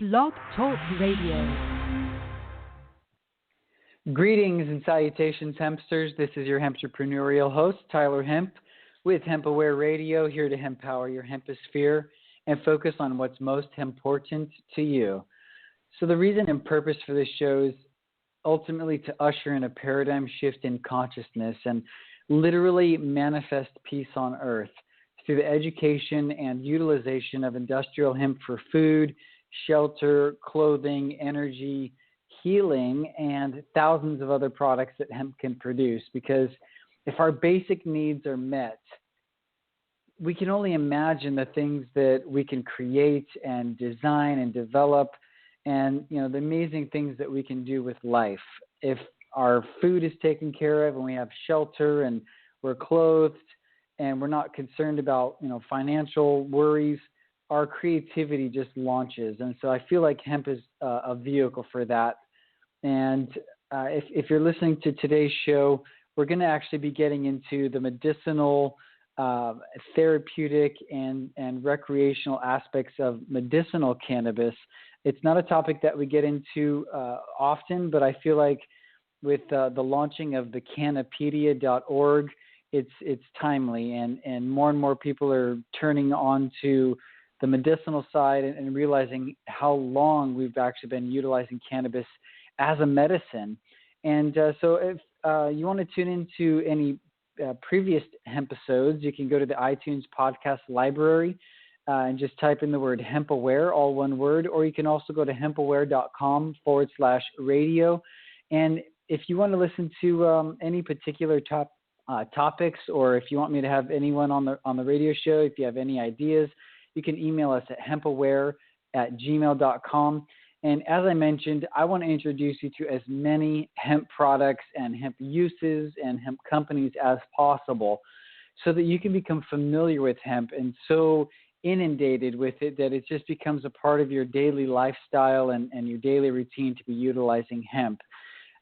Blog Talk Radio. Greetings and salutations, hempsters. This is your hempterpreneurial host, Tyler Hemp, with Hemp Aware Radio, here to empower your hemposphere and focus on what's most important to you. So the reason and purpose for this show is ultimately to usher in a paradigm shift in consciousness and literally manifest peace on earth through the education and utilization of industrial hemp for food, shelter, clothing, energy, healing, and thousands of other products that hemp can produce. Because if our basic needs are met, we can only imagine the things that we can create and design and develop, and the amazing things that we can do with life. If our food is taken care of and we have shelter and we're clothed and we're not concerned about financial worries, our creativity just launches. And so I feel like hemp is a vehicle for that. And if you're listening to today's show, we're going to actually be getting into the medicinal, therapeutic, and recreational aspects of medicinal cannabis. It's not a topic that we get into often, but I feel like with the launching of the Cannapedia.org, it's timely, and more people are turning on to the medicinal side and realizing how long we've actually been utilizing cannabis as a medicine. And so if you want to tune into any previous hemp episodes, you can go to the iTunes podcast library and just type in the word Hemp Aware, all one word, or you can also go to hempaware.com/radio. And if you want to listen to any particular topics, or if you want me to have anyone on the radio show, if you have any ideas, you can email us at hempaware@gmail.com. And as I mentioned, I want to introduce you to as many hemp products and hemp uses and hemp companies as possible so that you can become familiar with hemp and so inundated with it that it just becomes a part of your daily lifestyle and your daily routine to be utilizing hemp.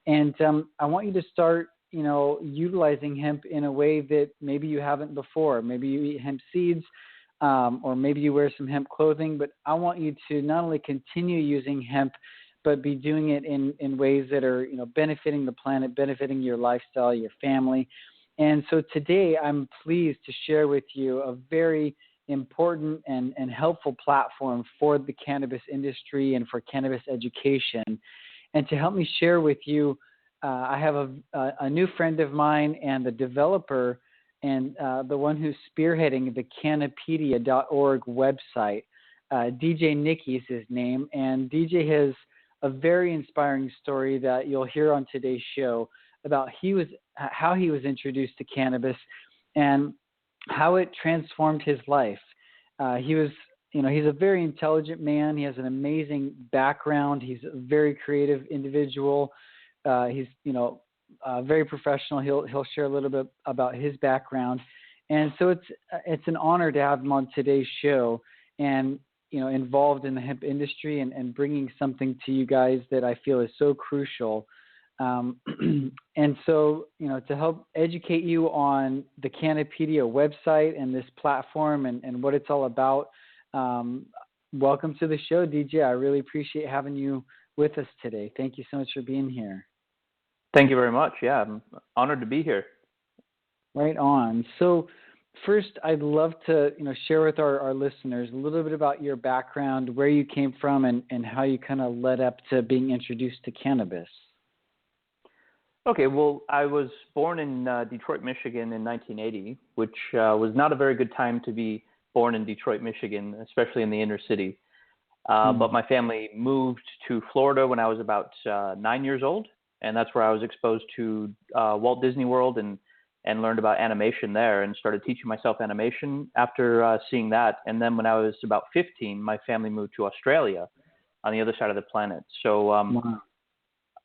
And I want you to start utilizing hemp in a way that maybe you haven't before. Maybe you eat hemp seeds, or maybe you wear some hemp clothing, but I want you to not only continue using hemp, but be doing it in ways that are, benefiting the planet, benefiting your lifestyle, your family. And so today I'm pleased to share with you a very important and helpful platform for the cannabis industry and for cannabis education. And to help me share with you, I have a new friend of mine and the developer and the one who's spearheading the Cannapedia.org website. DJ Nicke is his name, and DJ has a very inspiring story that you'll hear on today's show about how he was introduced to cannabis and how it transformed his life. He's a very intelligent man. He has an amazing background. He's a very creative individual. He's very professional. He'll share a little bit about his background, and so it's an honor to have him on today's show, and involved in the hemp industry and bringing something to you guys that I feel is so crucial. And so to help educate you on the Cannapedia website and this platform and what it's all about, welcome to the show, DJ. I really appreciate having you with us today. Thank you so much for being here. Thank you very much. Yeah, I'm honored to be here. Right on. So first, I'd love to share with our listeners a little bit about your background, where you came from, and how you kind of led up to being introduced to cannabis. Okay, well, I was born in Detroit, Michigan in 1980, which was not a very good time to be born in Detroit, Michigan, especially in the inner city. But my family moved to Florida when I was about 9 years old. And that's where I was exposed to Walt Disney World and learned about animation there and started teaching myself animation after seeing that. And then when I was about 15, my family moved to Australia on the other side of the planet. So Wow.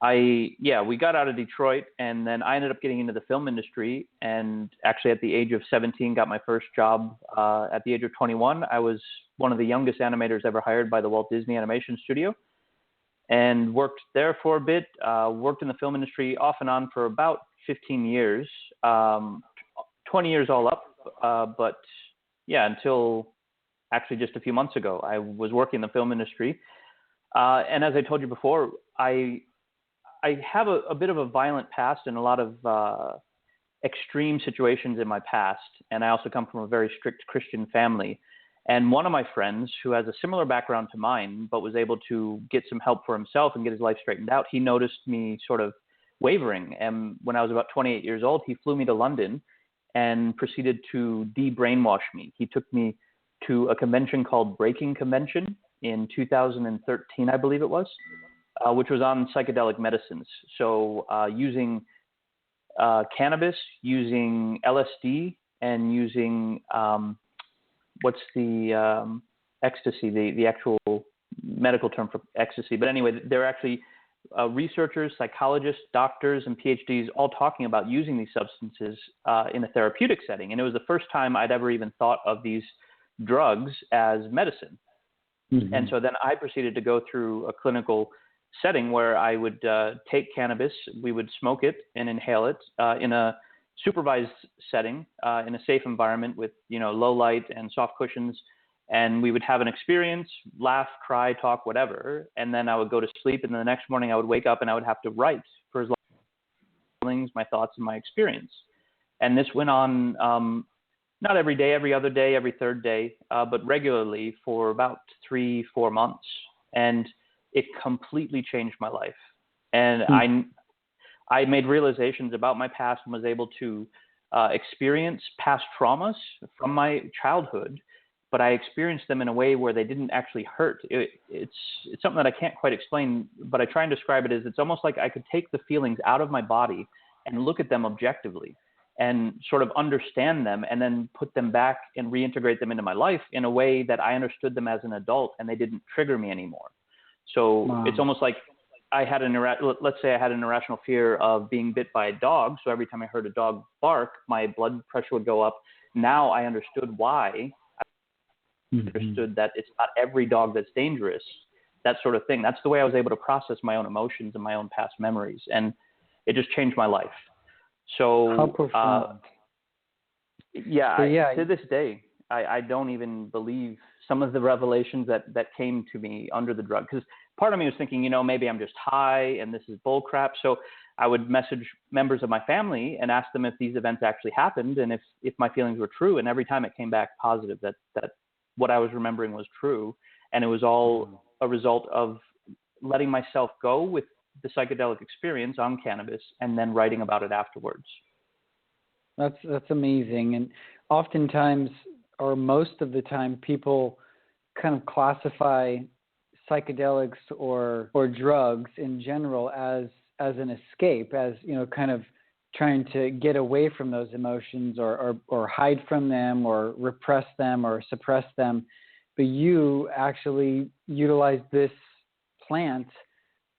we got out of Detroit, and then I ended up getting into the film industry. And actually at the age of 17, got my first job. At the age of 21, I was one of the youngest animators ever hired by the Walt Disney Animation Studio. And worked there for a bit, worked in the film industry off and on for about 15 years, 20 years all up. But until actually just a few months ago, I was working in the film industry. And as I told you before, I have a bit of a violent past and a lot of extreme situations in my past. And I also come from a very strict Christian family. And one of my friends who has a similar background to mine, but was able to get some help for himself and get his life straightened out, he noticed me sort of wavering. And when I was about 28 years old, he flew me to London and proceeded to de-brainwash me. He took me to a convention called Breaking Convention in 2013, I believe it was, which was on psychedelic medicines. So using cannabis, using LSD, and using what's the ecstasy, the actual medical term for ecstasy. But anyway, they're actually researchers, psychologists, doctors, and PhDs all talking about using these substances in a therapeutic setting. And it was the first time I'd ever even thought of these drugs as medicine. Mm-hmm. And so then I proceeded to go through a clinical setting where I would take cannabis, we would smoke it and inhale it in a supervised setting, in a safe environment with, low light and soft cushions. And we would have an experience, laugh, cry, talk, whatever. And then I would go to sleep. And then the next morning I would wake up and I would have to write for as long as feelings, my thoughts, and my experience. And this went on not every day, every other day, every third day, but regularly for about 3-4 months. And it completely changed my life. And I made realizations about my past and was able to experience past traumas from my childhood, but I experienced them in a way where they didn't actually hurt. It's something that I can't quite explain, but I try and describe it as it's almost like I could take the feelings out of my body and look at them objectively and sort of understand them and then put them back and reintegrate them into my life in a way that I understood them as an adult and they didn't trigger me anymore. So wow. It's almost like I had let's say I had an irrational fear of being bit by a dog. So every time I heard a dog bark, my blood pressure would go up. Now I understood why. I understood that it's not every dog that's dangerous, that sort of thing. That's the way I was able to process my own emotions and my own past memories. And it just changed my life. So, how profound. To this day, I don't even believe some of the revelations that came to me under the drug. Because part of me was thinking, maybe I'm just high and this is bull crap. So I would message members of my family and ask them if these events actually happened and if my feelings were true. And every time it came back positive that what I was remembering was true. And it was all a result of letting myself go with the psychedelic experience on cannabis and then writing about it afterwards. That's amazing. And oftentimes, or most of the time, people kind of classify psychedelics or drugs in general as an escape, as, kind of trying to get away from those emotions or hide from them or repress them or suppress them. But you actually utilized this plant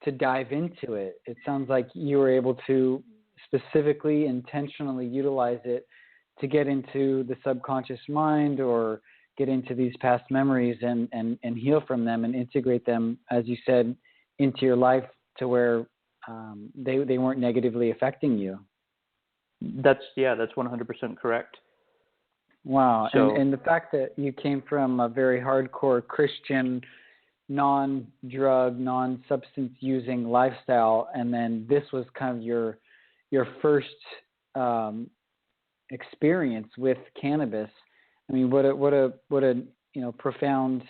to dive into it. It sounds like you were able to specifically, intentionally utilize it to get into the subconscious mind or get into these past memories and heal from them and integrate them, as you said, into your life to where they weren't negatively affecting you. That's 100% correct. Wow. So, and the fact that you came from a very hardcore Christian, non-drug, non-substance using lifestyle, and then this was kind of your first experience with cannabis. I mean, what a profound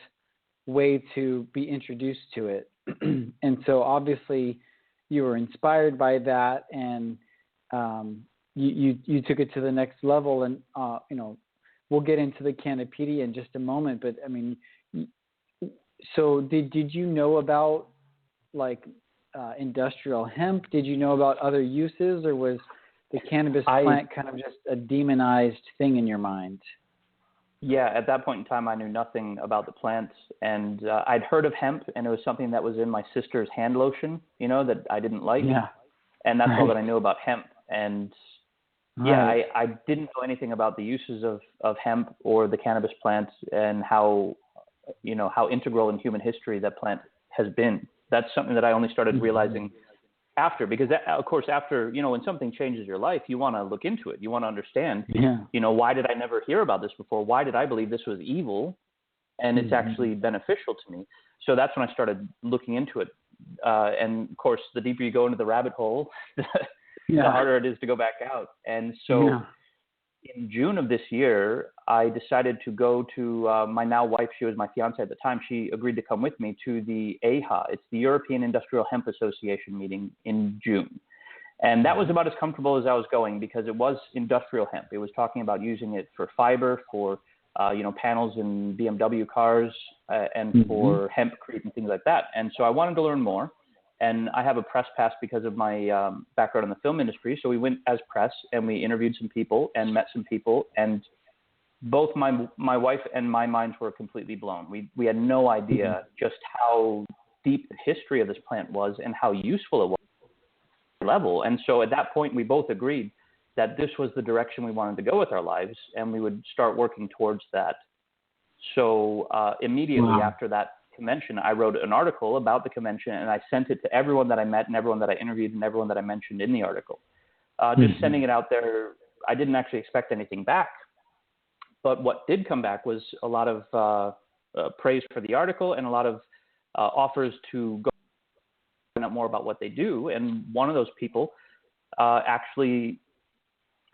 way to be introduced to it. And so obviously you were inspired by that, and you took it to the next level. And we'll get into the Cannapedia in just a moment. But I mean, so did you know about industrial hemp? Did you know about other uses, or was the cannabis plant kind of just a demonized thing in your mind? Yeah, at that point in time, I knew nothing about the plants, and I'd heard of hemp, and it was something that was in my sister's hand lotion, that I didn't like. Yeah. And that's all that I knew about hemp. And I didn't know anything about the uses of hemp or the cannabis plant and how integral in human history that plant has been. That's something that I only started realizing after, because of course, after, when something changes your life, you want to look into it. You want to understand, why did I never hear about this before? Why did I believe this was evil? and it's actually beneficial to me. So that's when I started looking into it. And of course, the deeper you go into the rabbit hole, the harder it is to go back out. And so in June of this year, I decided to go to my now wife. She was my fiance at the time. She agreed to come with me to the AHA. It's the European Industrial Hemp Association meeting in June. And that was about as comfortable as I was going, because it was industrial hemp. It was talking about using it for fiber, for panels in BMW cars, and for hempcrete and things like that. And so I wanted to learn more. And I have a press pass because of my background in the film industry. So we went as press, and we interviewed some people and met some people. And both my wife and my minds were completely blown. We had no idea just how deep the history of this plant was and how useful it was at level. And so at that point, we both agreed that this was the direction we wanted to go with our lives, and we would start working towards that. So immediately after that convention, I wrote an article about the convention, and I sent it to everyone that I met and everyone that I interviewed and everyone that I mentioned in the article. Just sending it out there, I didn't actually expect anything back. But what did come back was a lot of praise for the article and a lot of offers to go find out more about what they do. And one of those people actually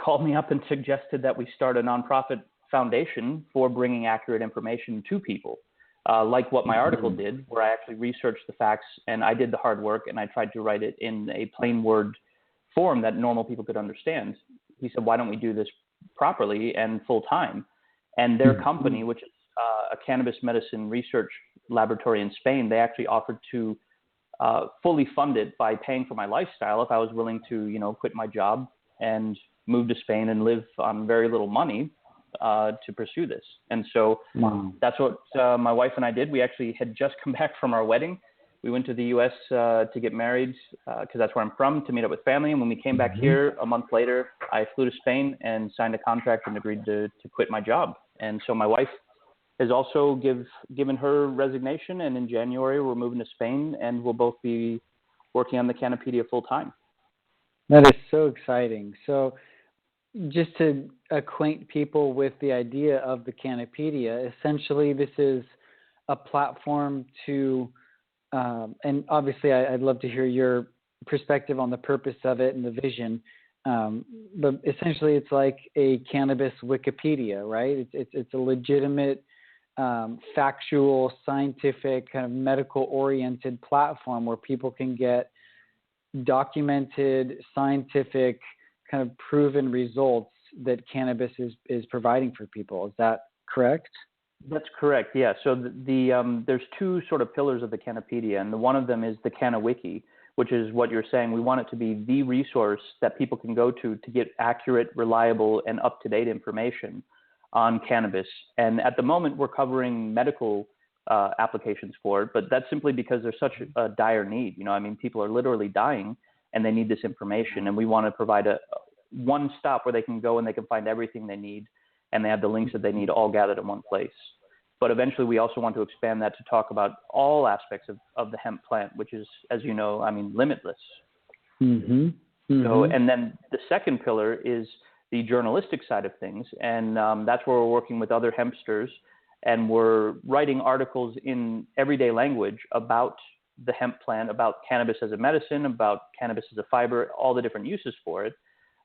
called me up and suggested that we start a nonprofit foundation for bringing accurate information to people. Like what my article did, where I actually researched the facts and I did the hard work and I tried to write it in a plain word form that normal people could understand. He said, why don't we do this properly and full time? And their company, which is a cannabis medicine research laboratory in Spain, they actually offered to fully fund it by paying for my lifestyle if I was willing to, quit my job and move to Spain and live on very little money to pursue this. And so that's what my wife and I did. We actually had just come back from our wedding. We went to the U.S. To get married because that's where I'm from, to meet up with family. And when we came back here a month later, I flew to Spain and signed a contract and agreed to quit my job. And so my wife has also given her resignation. And in January, we're moving to Spain, and we'll both be working on the Cannapedia full time. That is so exciting. So just to acquaint people with the idea of the Cannapedia, essentially this is a platform to, and obviously I'd love to hear your perspective on the purpose of it and the vision, but essentially it's like a cannabis Wikipedia, right? It's a legitimate, factual, scientific, kind of medical-oriented platform where people can get documented, scientific, kind of proven results that cannabis is providing for people. Is that correct? That's correct, yeah. So there's two sort of pillars of the Cannapedia, and one of them is the CannaWiki, which is what you're saying. We want it to be the resource that people can go to get accurate, reliable, and up-to-date information on cannabis. And at the moment, we're covering medical applications for it, but that's simply because there's such a dire need. People are literally dying, and they need this information, and we want to provide a one stop where they can go and they can find everything they need, and they have the links that they need all gathered in one place. But eventually we also want to expand that to talk about all aspects of the hemp plant, which is, as you know, limitless. So, and then the second pillar is the journalistic side of things, and that's where we're working with other hempsters, and we're writing articles in everyday language about the hemp plant, about cannabis as a medicine, about cannabis as a fiber, all the different uses for it.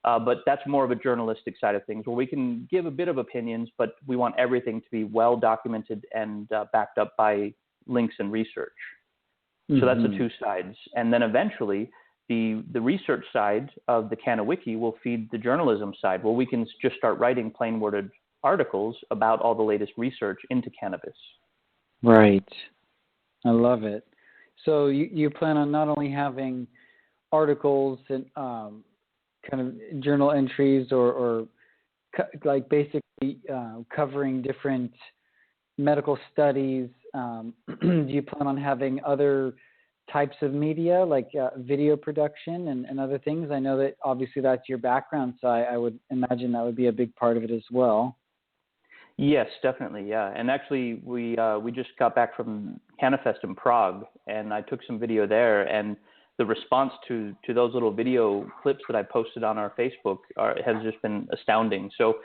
But that's more of a journalistic side of things where we can give a bit of opinions, but we want everything to be well documented and backed up by links and research. So that's the two sides. And then eventually the research side of the CannaWiki will feed the journalism side, where we can just start writing plain worded articles about all the latest research into cannabis. Right. I love it. So you plan on not only having articles and kind of journal entries or like basically covering different medical studies. Do you plan on having other types of media like video production and other things? I know that obviously that's your background, so I would imagine that would be a big part of it as well. Yes, definitely, yeah. And actually, we just got back from CannaFest in Prague, and I took some video there, and the response to those little video clips that I posted on our Facebook has just been astounding. So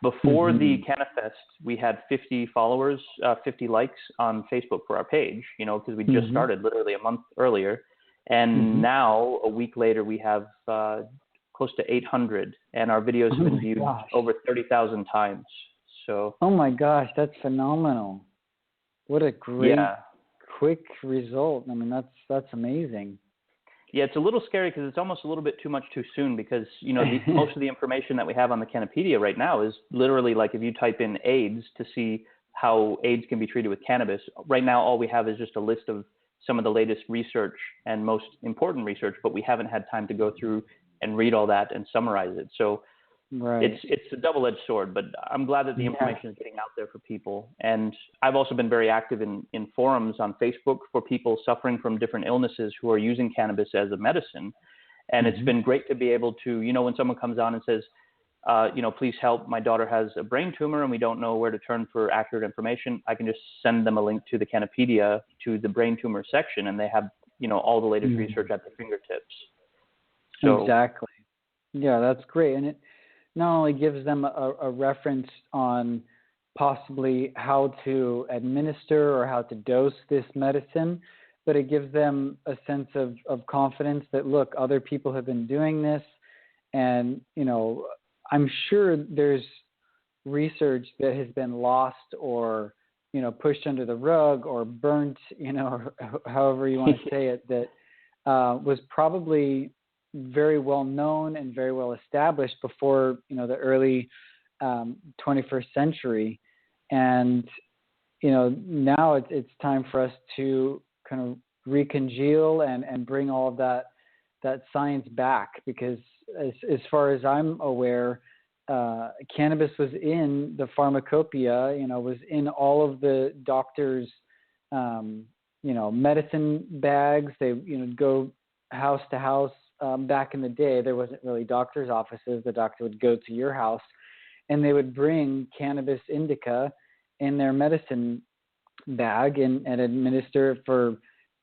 Before the CannaFest, we had 50 followers, 50 likes on Facebook for our page, because we just started literally a month earlier. And now, a week later, we have close to 800, and our videos have been viewed over 30,000 times. So. Oh my gosh, that's phenomenal! What a great, quick result. I mean, that's amazing. Yeah, it's a little scary because it's almost a little bit too much too soon because, most of the information that we have on the Cannapedia right now is literally like if you type in AIDS to see how AIDS can be treated with cannabis. Right now, all we have is just a list of some of the latest research and most important research, but we haven't had time to go through and read all that and summarize it. So it's a double-edged sword, but I'm glad that the information is getting out there for people. And I've also been very active in forums on Facebook for people suffering from different illnesses who are using cannabis as a medicine. And it's been great to be able to, when someone comes on and says, please help, my daughter has a brain tumor and we don't know where to turn for accurate information, I can just send them a link to the Cannapedia, to the brain tumor section, and they have, all the latest research at their fingertips. So, exactly. Yeah, that's great. And it not only gives them a reference on possibly how to administer or how to dose this medicine, but it gives them a sense of confidence that, look, other people have been doing this. And, I'm sure there's research that has been lost or, pushed under the rug or burnt, or however you want to say it, that was probably very well known and very well established before, the early 21st century. And, now it's time for us to kind of recongeal and bring all of that science back, because as far as I'm aware, cannabis was in the pharmacopoeia, was in all of the doctors' medicine bags. They go house to house. Back in the day, there wasn't really doctor's offices. The doctor would go to your house, and they would bring cannabis indica in their medicine bag and administer it for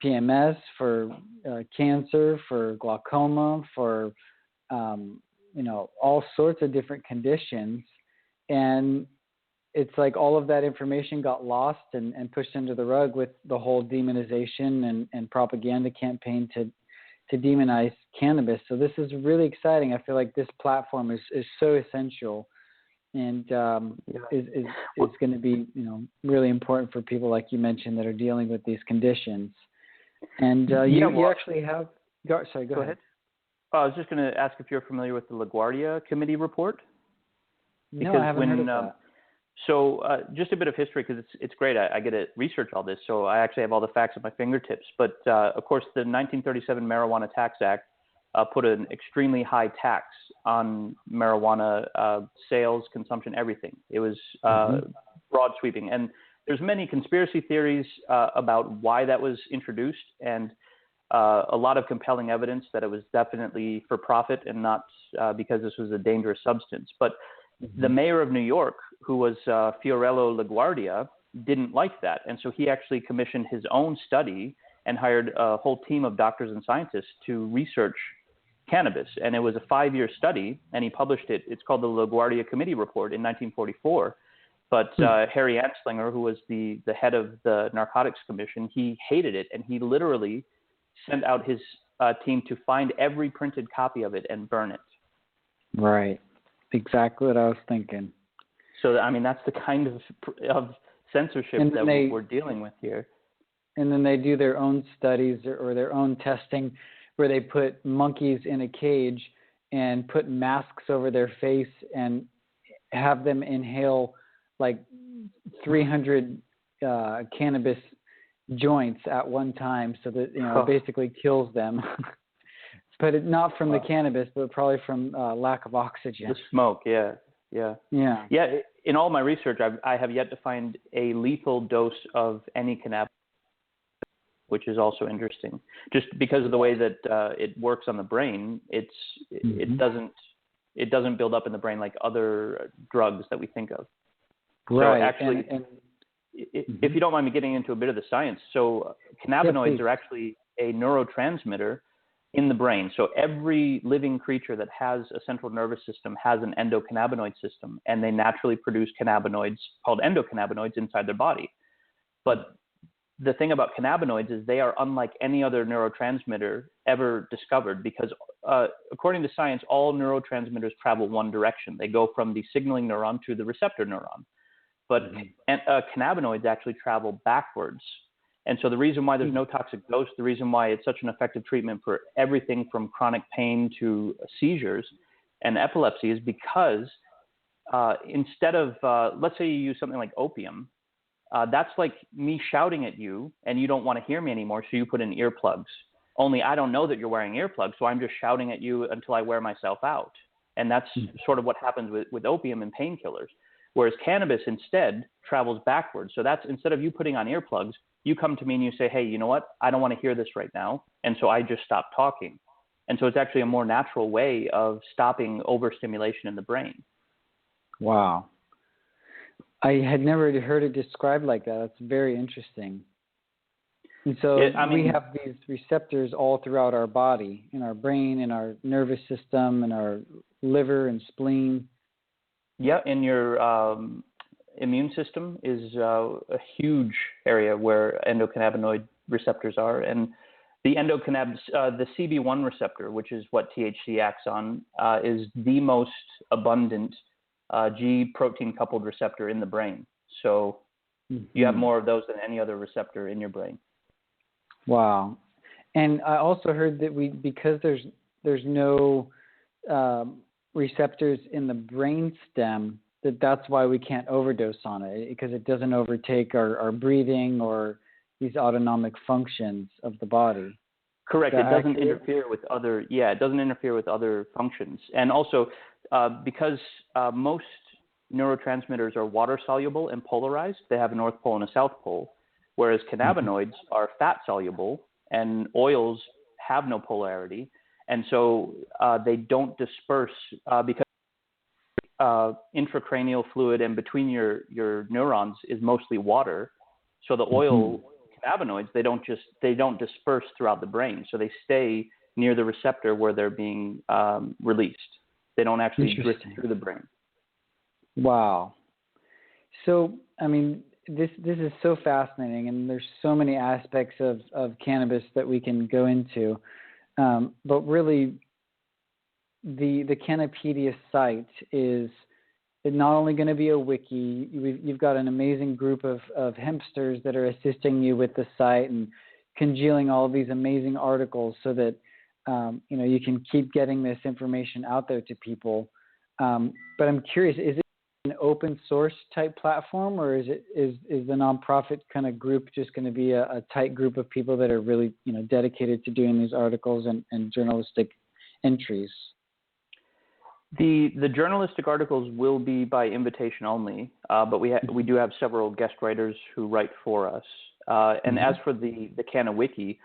PMS, for cancer, for glaucoma, for all sorts of different conditions. And it's like all of that information got lost and pushed under the rug with the whole demonization and propaganda campaign to demonize cannabis. So this is really exciting. I feel like this platform is so essential and is going to be, really important for people like you mentioned that are dealing with these conditions. And you actually have – sorry, go ahead. I was just going to ask if you're familiar with the LaGuardia Committee report. No, I haven't heard of that. So just a bit of history, because it's great. I get to research all this, so I actually have all the facts at my fingertips. But, of course, the 1937 Marijuana Tax Act put an extremely high tax on marijuana sales, consumption, everything. It was broad sweeping. And there's many conspiracy theories about why that was introduced, and a lot of compelling evidence that it was definitely for profit and not because this was a dangerous substance. But the mayor of New York, who was Fiorello LaGuardia, didn't like that. And so he actually commissioned his own study and hired a whole team of doctors and scientists to research cannabis. And it was a 5-year study, and he published it. It's called the LaGuardia Committee Report in 1944. But Harry Anslinger, who was the head of the Narcotics Commission, he hated it, and he literally sent out his team to find every printed copy of it and burn it. Right. Exactly what I was thinking. So, I mean, that's the kind of censorship that we're dealing with here. And then they do their own studies or their own testing where they put monkeys in a cage and put masks over their face and have them inhale like 300 cannabis joints at one time, so that it basically kills them. But not from the cannabis, but probably from lack of oxygen. The smoke, yeah. In all my research, I have yet to find a lethal dose of any cannabis, which is also interesting. Just because of the way that it works on the brain, it doesn't build up in the brain like other drugs that we think of. Right. So actually, if you don't mind me getting into a bit of the science, so cannabinoids are actually a neurotransmitter in the brain. So every living creature that has a central nervous system has an endocannabinoid system, and they naturally produce cannabinoids called endocannabinoids inside their body. But the thing about cannabinoids is they are unlike any other neurotransmitter ever discovered, because according to science, all neurotransmitters travel one direction. They go from the signaling neuron to the receptor neuron. But cannabinoids actually travel backwards. And so the reason why there's no toxic dose, the reason why it's such an effective treatment for everything from chronic pain to seizures and epilepsy is because instead of, let's say you use something like opium, that's like me shouting at you and you don't want to hear me anymore, so you put in earplugs. Only I don't know that you're wearing earplugs, so I'm just shouting at you until I wear myself out. And that's sort of what happens with opium and painkillers. Whereas cannabis instead travels backwards. So that's, instead of you putting on earplugs, you come to me and you say, hey, you know what? I don't want to hear this right now. And so I just stop talking. And so it's actually a more natural way of stopping overstimulation in the brain. Wow. I had never heard it described like that. That's very interesting. And so we have these receptors all throughout our body, in our brain, in our nervous system, in our liver and spleen. Yeah, in your immune system is a huge area where endocannabinoid receptors are. And the the CB1 receptor, which is what THC acts on, is the most abundant G protein coupled receptor in the brain. So you have more of those than any other receptor in your brain. Wow. And I also heard that because there's no receptors in the brain stem, that's why we can't overdose on it, because it doesn't overtake our breathing or these autonomic functions of the body. Correct. It doesn't interfere with other. Yeah, it doesn't interfere with other functions. And also, because most neurotransmitters are water soluble and polarized, they have a north pole and a south pole, whereas cannabinoids are fat soluble and oils have no polarity, and so they don't disperse because intracranial fluid and between your neurons is mostly water. So the oil cannabinoids, they don't disperse throughout the brain. So they stay near the receptor where they're being released. They don't actually drift through the brain. Wow. So, I mean, this is so fascinating, and there's so many aspects of cannabis that we can go into. But really, the Cannapedia site is not only going to be a wiki. You've got an amazing group of hempsters that are assisting you with the site and congealing all of these amazing articles so that you can keep getting this information out there to people. But I'm curious, is it an open source type platform, or is the nonprofit kind of group just going to be a tight group of people that are really dedicated to doing these articles and journalistic entries? The journalistic articles will be by invitation only, but we do have several guest writers who write for us. And as for the CannaWiki,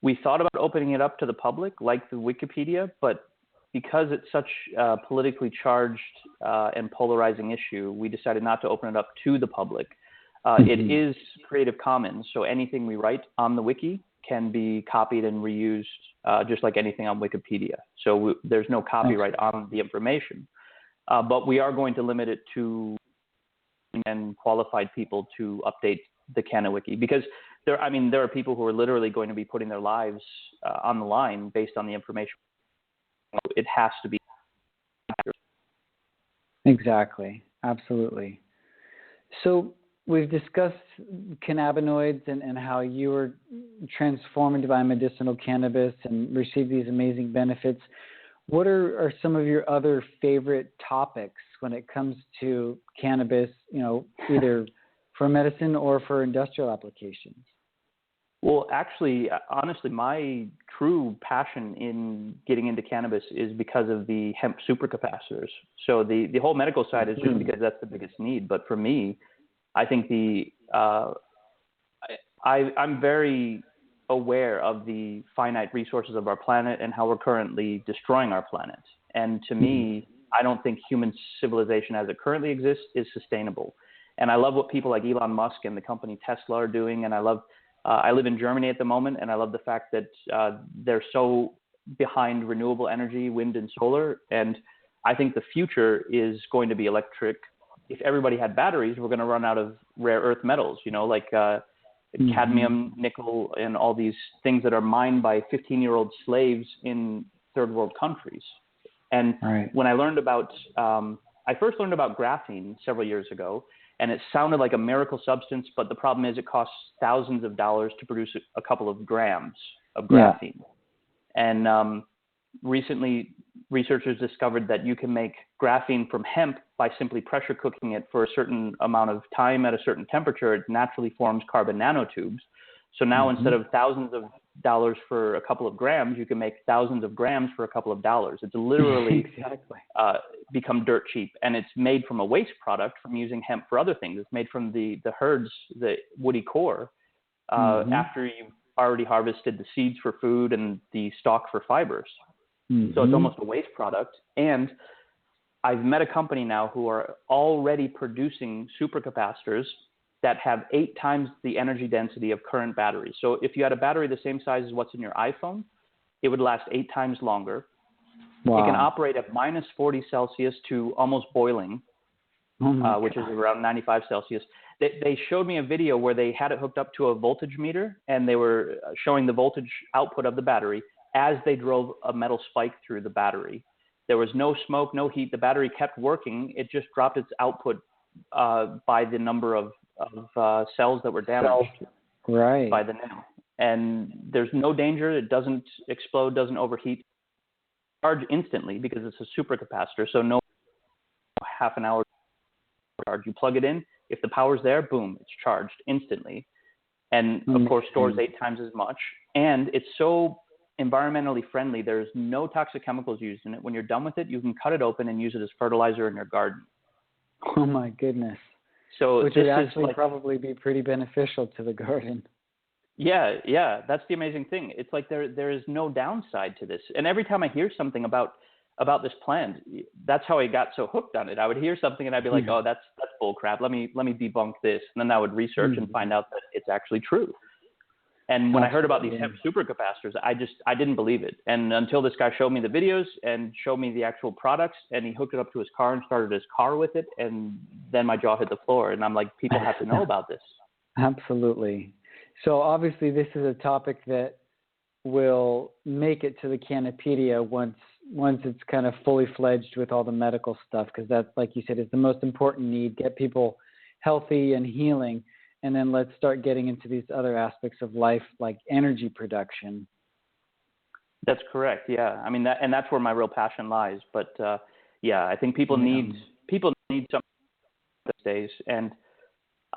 we thought about opening it up to the public, like the Wikipedia, but because it's such a politically charged and polarizing issue, we decided not to open it up to the public. It is Creative Commons, so anything we write on the wiki can be copied and reused just like anything on Wikipedia. So there's no copyright on the information. But we are going to limit it to and qualified people to update the CannaWiki, because there are people who are literally going to be putting their lives on the line based on the information. It has to be accurate. Exactly. Absolutely. So we've discussed cannabinoids and how you were transformed by medicinal cannabis and received these amazing benefits. What are some of your other favorite topics when it comes to cannabis, either for medicine or for industrial applications? Well, actually, honestly, my true passion in getting into cannabis is because of the hemp supercapacitors. So the whole medical side is just because that's the biggest need. But for me, I think I'm very aware of the finite resources of our planet and how we're currently destroying our planet. And to me, I don't think human civilization as it currently exists is sustainable. And I love what people like Elon Musk and the company Tesla are doing. And I live in Germany at the moment, and I love the fact that they're so behind renewable energy, wind and solar. And I think the future is going to be electric. If everybody had batteries, we're going to run out of rare earth metals, like cadmium, nickel, and all these things that are mined by 15-year-old slaves in third world countries. And when I learned about, I first learned about graphene several years ago, and it sounded like a miracle substance, but the problem is it costs thousands of dollars to produce a couple of grams of graphene. And recently, researchers discovered that you can make graphene from hemp by simply pressure cooking it for a certain amount of time at a certain temperature. It naturally forms carbon nanotubes. So now instead of thousands of dollars for a couple of grams, you can make thousands of grams for a couple of dollars. It's literally become dirt cheap. And it's made from a waste product from using hemp for other things. It's made from the herds, the woody core, after you've already harvested the seeds for food and the stalk for fibers. So it's almost a waste product. And I've met a company now who are already producing supercapacitors that have 8 times the energy density of current batteries. So if you had a battery the same size as what's in your iPhone, it would last 8 times longer. It can operate at minus 40 Celsius to almost boiling, which is around 95 Celsius. They showed me a video where they had it hooked up to a voltage meter, and they were showing the voltage output of the battery as they drove a metal spike through the battery. There was no smoke, no heat. The battery kept working. It just dropped its output by the number of cells that were damaged by the nail. And there's no danger. It doesn't explode, doesn't overheat. Charge instantly because it's a supercapacitor, so no half an hour charge. You plug it in. If the power's there, boom, it's charged instantly. And, of course, stores 8 times as much. And it's so environmentally friendly. There's no toxic chemicals used in it. When you're done with it, you can cut it open and use it as fertilizer in your garden. Oh, my goodness. So which would actually probably be pretty beneficial to the garden. Yeah, that's the amazing thing. It's like there is no downside to this. And every time I hear something about this plant, that's how I got so hooked on it. I would hear something and I'd be like, oh, that's bull crap. Let me debunk this. And then I would research and find out that it's actually true. And when I heard about these hemp supercapacitors, I didn't believe it. And until this guy showed me the videos and showed me the actual products, and he hooked it up to his car and started his car with it, and then my jaw hit the floor. And I'm like, people have to know about this. Absolutely. So obviously this is a topic that will make it to the Cannapedia once it's kind of fully fledged with all the medical stuff, because that's, like you said, is the most important need, get people healthy and healing. And then let's start getting into these other aspects of life, like energy production. That's correct. Yeah. I mean, that's where my real passion lies. But I think people need something these days. And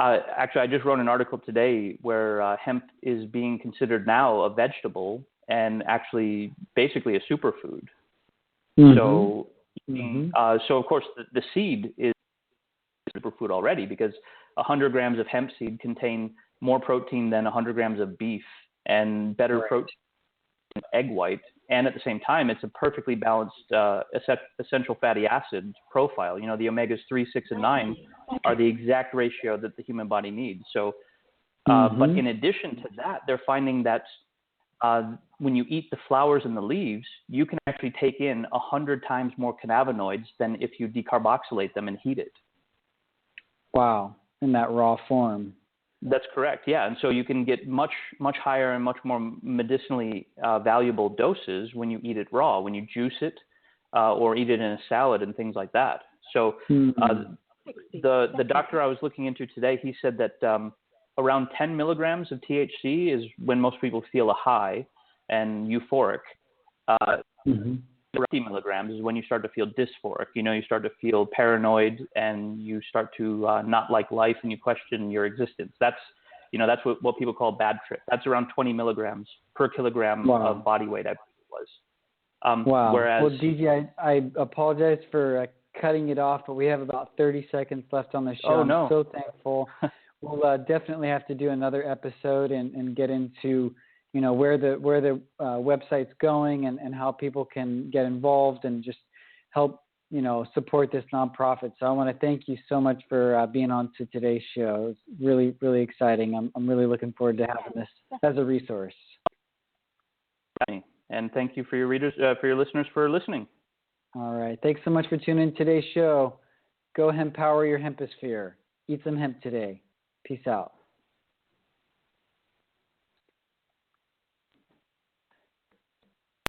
actually, I just wrote an article today where hemp is being considered now a vegetable and actually basically a superfood. So, so of course, the seed is superfood already, because 100 grams of hemp seed contain more protein than 100 grams of beef, and better protein than egg white. And at the same time, it's a perfectly balanced essential fatty acid profile. You know, the omegas 3, 6, and 9 are the exact ratio that the human body needs. So, but in addition to that, they're finding that when you eat the flowers and the leaves, you can actually take in 100 times more cannabinoids than if you decarboxylate them and heat it. Wow. In that raw form. That's correct. Yeah. And so you can get much higher and much more medicinally valuable doses when you eat it raw, when you juice it or eat it in a salad and things like that. So the doctor I was looking into today, he said that around 10 milligrams of THC is when most people feel a high and euphoric. 50 milligrams is when you start to feel dysphoric. You know, you start to feel paranoid and you start to not like life and you question your existence. That's what people call bad trip. That's around 20 milligrams per kilogram of body weight, I believe it was. Wow. Whereas, well, DJ, I apologize for cutting it off, but we have about 30 seconds left on the show. Oh, no. I'm so thankful. We'll definitely have to do another episode and get into where the website's going and how people can get involved and just help, support this nonprofit. So I want to thank you so much for being on to today's show. It's really, really exciting. I'm really looking forward to having this as a resource. And thank you for your readers, for your listeners for listening. All right. Thanks so much for tuning in today's show. Go hempower your hemposphere. Eat some hemp today. Peace out.